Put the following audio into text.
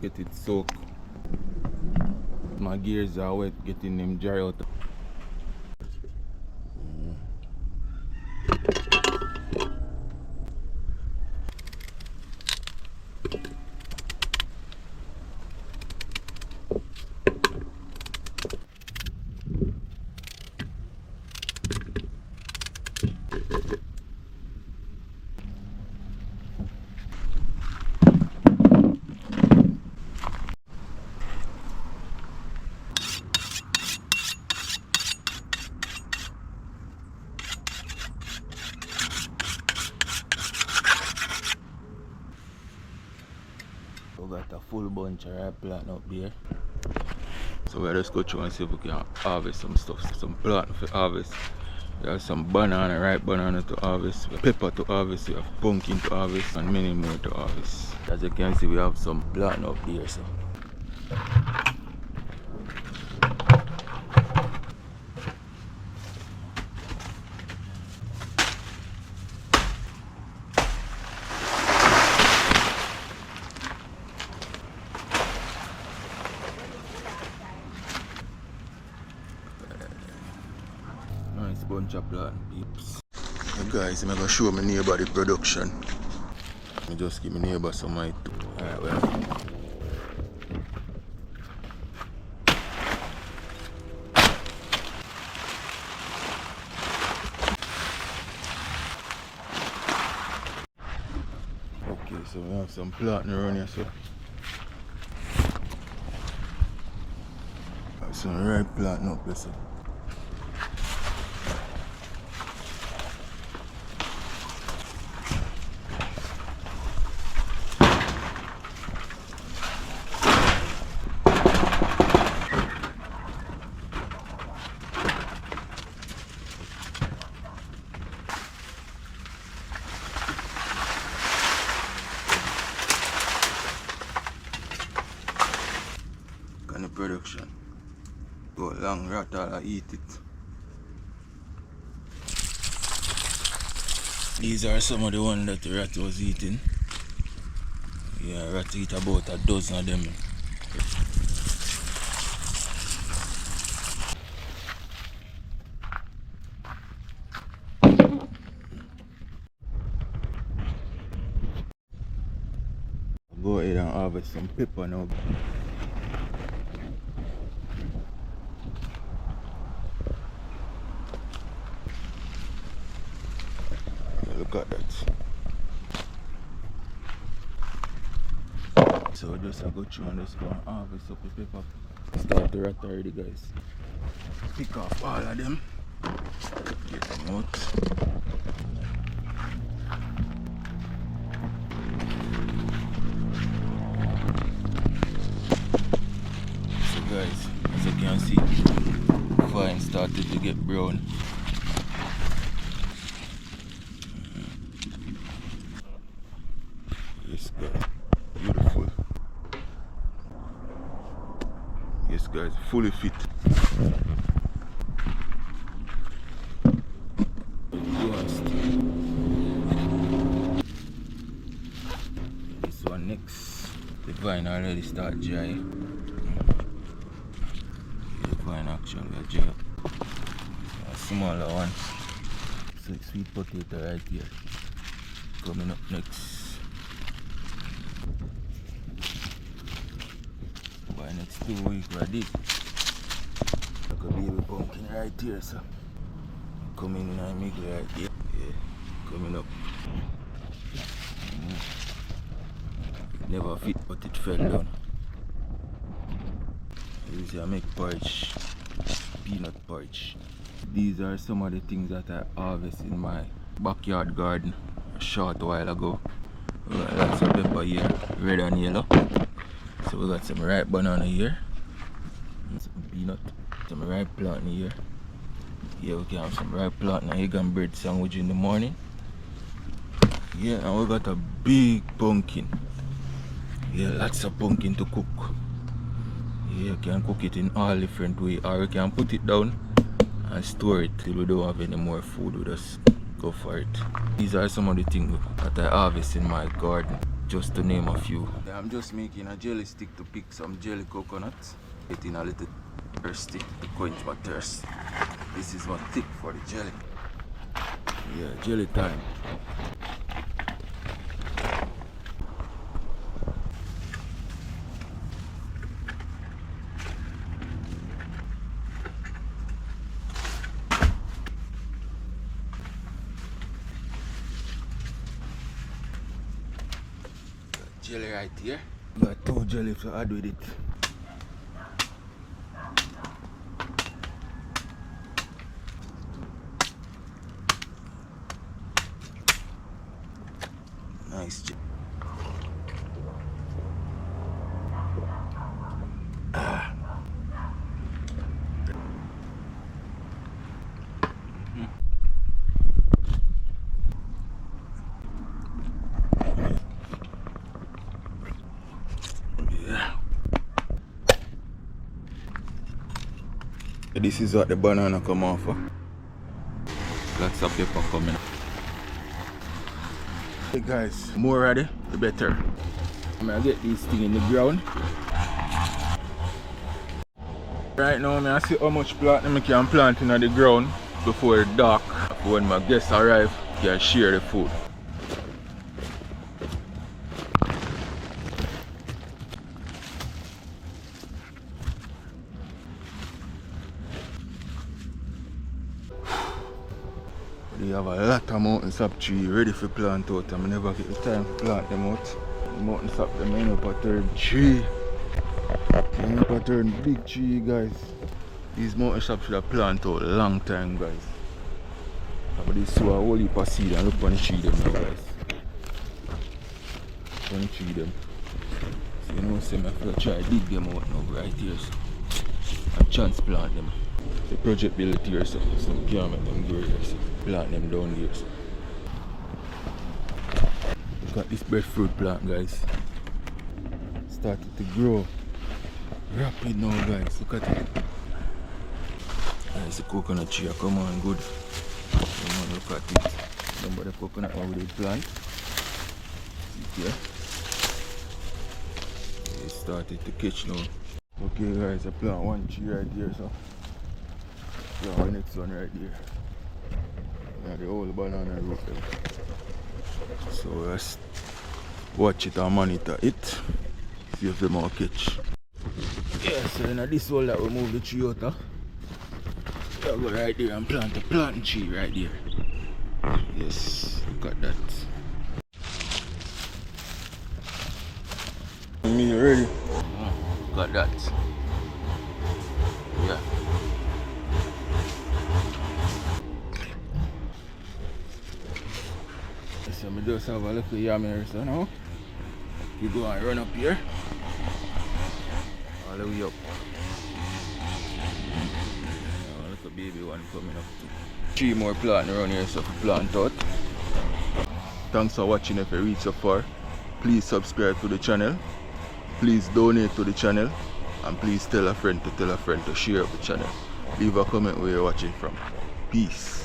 get it soaked. My gears are wet, getting them dry out. We got a full bunch of ripe plant up there. So we'll just go through and see if we can harvest some stuff, some plant for harvest. We have some banana, ripe banana to harvest, we have pepper to harvest, we have pumpkin to harvest, and many more to harvest. As you can see, we have some plant up there. So. Nice bunch of plant peeps. Hey guys, I'm gonna show my neighbor the production. I just give my neighbor some light. Alright, well. Okay, so we have some plant around here, so. Some ripe plant up there, so. Kind of production. Go long rat all eat it. These are some of the ones that the rat was eating. Yeah, rat eat about a dozen of them. Go ahead and harvest some pepper now. Look at that. So just I go through and just go and harvest up the pepper. Start the rat already, guys. Pick off all of them. Get them out. So guys, as you can see, the vine started to get brown. Yes guys, beautiful. Yes guys, fully fit. This one next. The vine already start dry. The vine actually dry. A smaller one. So sweet potato right here. Coming up next. By next 2 weeks we're deep. Like a baby pumpkin right here, so coming in and make it right here. Yeah, coming up. Never fit, but it fell down. You see, I make porridge, peanut porridge. These are some of the things that I harvested in my backyard garden a short while ago. We got lots of pepper here, red and yellow. So we got some ripe banana here, and some peanut, some ripe plant here. Yeah, we can have some ripe plant and egg and bread sandwich in the morning. Yeah, and we got a big pumpkin. Yeah, lots of pumpkin to cook. Yeah, you can cook it in all different ways, or you can put it down and store it till we don't have any more food. We just go for it. These are some of the things that I harvest in my garden. just to name a few. Yeah, I'm just making a jelly stick to pick some jelly coconuts. Getting a little thirsty to quench my thirst. This is my tip for the jelly. Yeah, jelly time. Jelly right here. Got 2 jelly to add with it. Nice jelly. This is what the banana come off of. Lots of pepper coming. Hey guys, more ready, the better. I'm gonna get this thing in the ground. Right now, I see how much plant I can plant in the ground before it's dark. When my guests arrive, I can share the food. They have a lot of mountain sap trees ready for plant out. I never get the time to plant them out. The mountain sap them end up a turn tree. They end up a turn big tree, guys. These mountain sap should have planted out a long time, guys. But they sow a whole heap of seed and look on the tree them now, guys. On the tree them. So you know, so I have to try to dig them out now right here. So. And transplant them. The project built here, so some can make them grow here. So. Plant them down here. So. Look at this breadfruit plant, guys. Started to grow rapid now, guys. Look at it. There's a coconut tree. Come on, good. Come on, look at it. Remember the coconut one we plant? See it here? It started to catch now. Okay, guys, I plant one tree right here, so plant the next one right there. Yeah, the whole banana root them. So let's watch it and monitor it. See if them all catch. Yeah, so in this hole that we move the tree out of. I'll go right there and plant a planting tree right there. Yes, look at that. Me ready? Look at that. Yeah. So I just have a little yam here, so now you go and run up here all the way up. A little baby one coming up too. 3 more plants around here, so plant out. Thanks for watching. If you reach so far, please subscribe to the channel, please donate to the channel, and please tell a friend to share up the channel. Leave a comment where you're watching from. Peace.